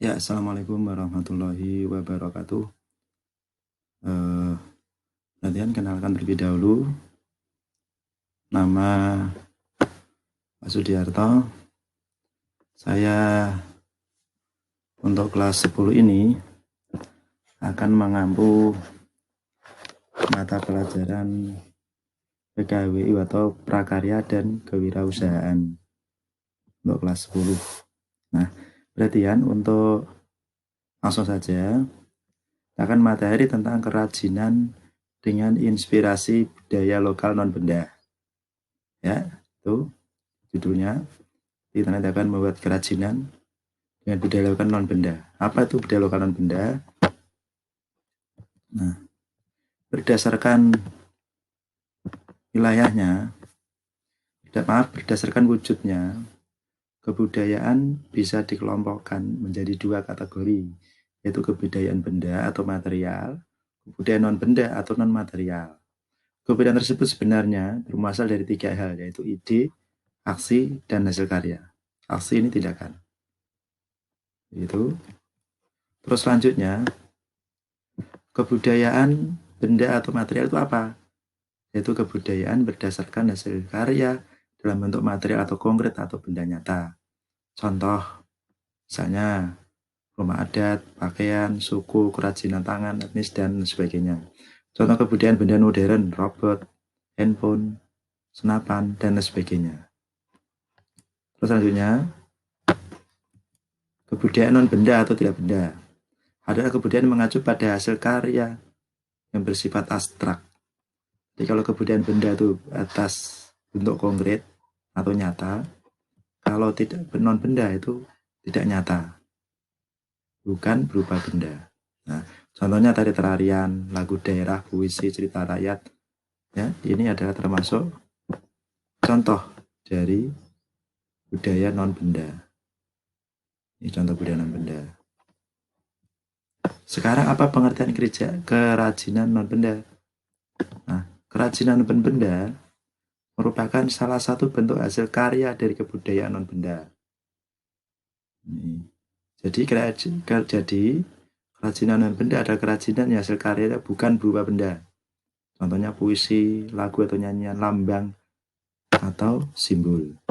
Ya, Assalamualaikum warahmatullahi wabarakatuh. Latihan kenalkan terlebih dahulu. Nama Pak Sudiarto. Saya untuk kelas 10 ini akan mengampu mata pelajaran PKWI atau Prakarya dan Kewirausahaan untuk kelas 10. Nah, perhatian untuk langsung saja akan materi tentang kerajinan dengan inspirasi budaya lokal non-benda. Ya, itu judulnya. Kita nanti akan membuat kerajinan dengan budaya lokal non-benda. Apa itu budaya lokal non-benda? Nah, berdasarkan wilayahnya, berdasarkan wujudnya, kebudayaan bisa dikelompokkan menjadi dua kategori, yaitu kebudayaan benda atau material, kebudayaan non-benda atau non-material. Kebudayaan tersebut sebenarnya berasal dari tiga hal, yaitu ide, aksi, dan hasil karya. Aksi ini tindakan. Itu. Terus selanjutnya, kebudayaan benda atau material itu apa? Yaitu kebudayaan berdasarkan hasil karya dalam bentuk material atau konkret atau benda nyata. Contoh, misalnya rumah adat, pakaian, suku, kerajinan tangan, etnis, dan sebagainya. Contoh kebudayaan benda modern, robot, handphone, senapan, dan sebagainya. Terus selanjutnya, kebudayaan non-benda atau tidak benda adalah kebudayaan mengacu pada hasil karya yang bersifat abstrak. Jadi kalau kebudayaan benda itu atas bentuk konkret atau nyata, kalau tidak non benda itu tidak nyata, bukan berupa benda. Nah, contohnya tari tarian, lagu daerah, puisi, cerita rakyat, ya ini adalah termasuk contoh dari budaya non benda. Ini contoh budaya non benda. Sekarang apa pengertian kerajinan non benda? Nah, kerajinan non benda merupakan salah satu bentuk hasil karya dari kebudayaan non benda. Jadi kerajinan non benda adalah kerajinan yang hasil karya bukan berupa benda. Contohnya puisi, lagu atau nyanyian, lambang atau simbol.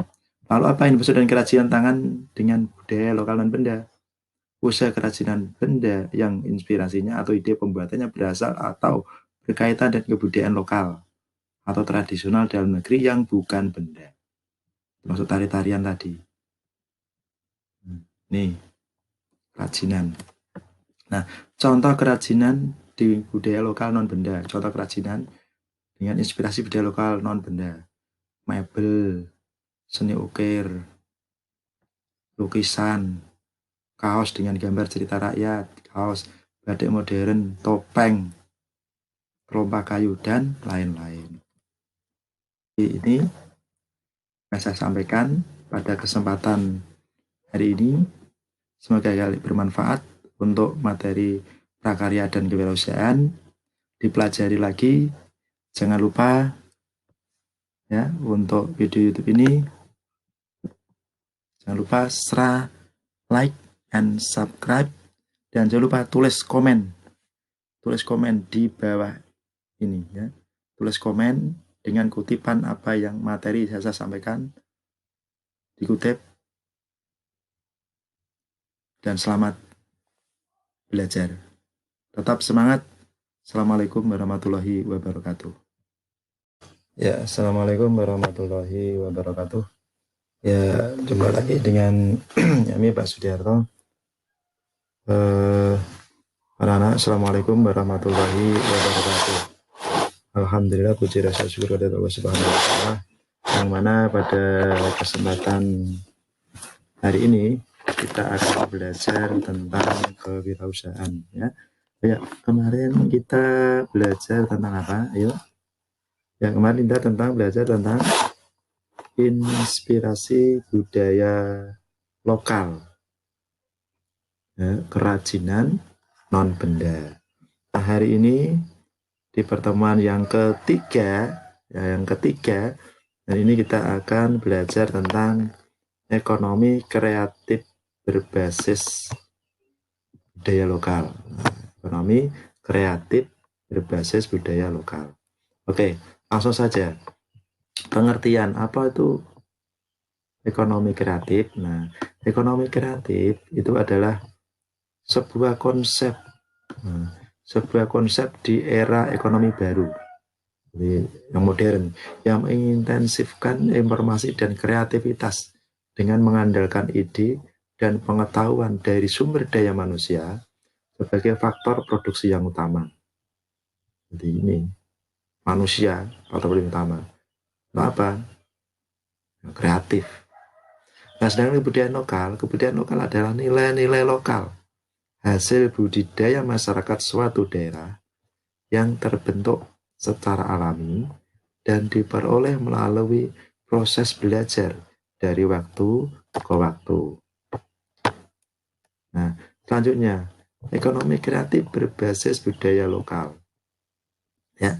Lalu apa yang dimaksud dengan kerajinan tangan dengan budaya lokal non benda? Usaha kerajinan benda yang inspirasinya atau ide pembuatannya berasal atau berkaitan dengan kebudayaan lokal atau tradisional dalam negeri yang bukan benda. Termasuk tari-tarian tadi. Nih, kerajinan. Nah, contoh kerajinan di budaya lokal non benda. Contoh kerajinan dengan inspirasi budaya lokal non benda. Mebel, seni ukir, lukisan, kaos dengan gambar cerita rakyat, kaos batik modern, topeng, kelopak kayu, dan lain-lain. Ini yang saya sampaikan pada kesempatan hari ini. Semoga bermanfaat untuk materi prakarya dan kewirausahaan. Dipelajari lagi. Jangan lupa ya untuk video YouTube ini. Jangan lupa like and subscribe, dan jangan lupa tulis komen di bawah ini ya. Tulis komen dengan kutipan apa yang materi saya sampaikan, dikutip, dan selamat belajar. Tetap semangat. Assalamualaikum warahmatullahi wabarakatuh. Ya, Assalamualaikum warahmatullahi wabarakatuh. Ya, jumpa lagi dengan kami Pak Sudiarto. Anak-anak, Assalamualaikum warahmatullahi wabarakatuh. Alhamdulillah, puji rasa syukur kepada Allah Subhanahu wa Ta'ala, yang mana pada kesempatan hari ini kita akan belajar tentang kewirausahaan ya. Ya, kemarin kita belajar tentang apa? Ayo. Ya, kemarin kita belajar tentang inspirasi budaya lokal. Ya, kerajinan non benda. Nah, hari ini di pertemuan yang ketiga, dan ini kita akan belajar tentang ekonomi kreatif berbasis budaya lokal. Ekonomi kreatif berbasis budaya lokal. Oke, langsung saja. Pengertian apa itu ekonomi kreatif? Nah, ekonomi kreatif itu adalah sebuah konsep, sebuah konsep di era ekonomi baru, yang modern, yang mengintensifkan informasi dan kreativitas dengan mengandalkan ide dan pengetahuan dari sumber daya manusia sebagai faktor produksi yang utama. Jadi ini manusia faktor utama. Nah, apa? Kreatif. Nah, sedangkan kebudayaan lokal adalah nilai-nilai lokal, hasil budidaya masyarakat suatu daerah yang terbentuk secara alami dan diperoleh melalui proses belajar dari waktu ke waktu. Nah, selanjutnya, ekonomi kreatif berbasis budaya lokal. Ya,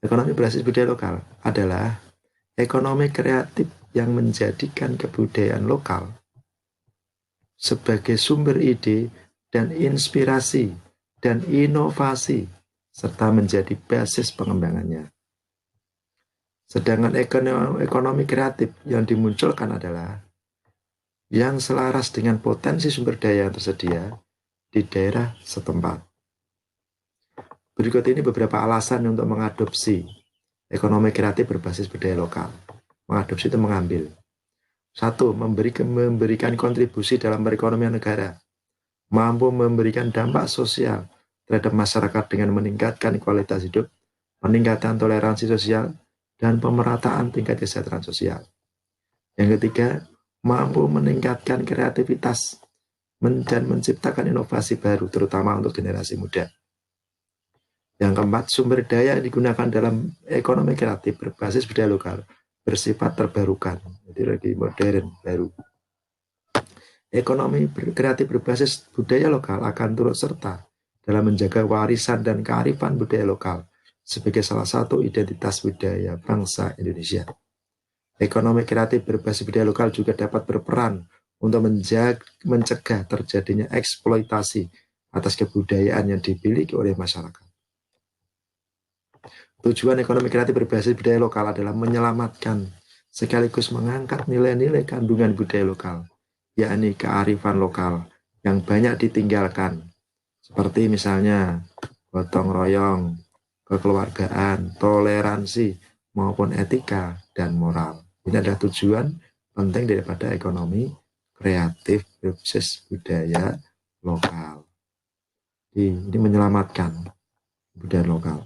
ekonomi berbasis budaya lokal adalah ekonomi kreatif yang menjadikan kebudayaan lokal sebagai sumber ide dan inspirasi dan inovasi serta menjadi basis pengembangannya. Sedangkan ekonomi kreatif yang dimunculkan adalah yang selaras dengan potensi sumber daya yang tersedia di daerah setempat. Berikut ini beberapa alasan untuk mengadopsi ekonomi kreatif berbasis budaya lokal. Mengadopsi itu mengambil. 1. Memberikan kontribusi dalam perekonomian negara. Mampu memberikan dampak sosial terhadap masyarakat dengan meningkatkan kualitas hidup, meningkatkan toleransi sosial, dan pemerataan tingkat kesejahteraan sosial. Yang ketiga, mampu meningkatkan kreativitas dan menciptakan inovasi baru, terutama untuk generasi muda. Yang keempat, sumber daya yang digunakan dalam ekonomi kreatif berbasis budaya lokal bersifat terbarukan, jadi lagi modern, baru. Ekonomi kreatif berbasis budaya lokal akan turut serta dalam menjaga warisan dan kearifan budaya lokal sebagai salah satu identitas budaya bangsa Indonesia. Ekonomi kreatif berbasis budaya lokal juga dapat berperan untuk mencegah terjadinya eksploitasi atas kebudayaan yang dimiliki oleh masyarakat. Tujuan ekonomi kreatif berbasis budaya lokal adalah menyelamatkan sekaligus mengangkat nilai-nilai kandungan budaya lokal, yakni kearifan lokal yang banyak ditinggalkan, seperti misalnya gotong royong, kekeluargaan, toleransi, maupun etika dan moral. Ini adalah tujuan penting daripada ekonomi kreatif berbasis budaya lokal. Ini menyelamatkan budaya lokal.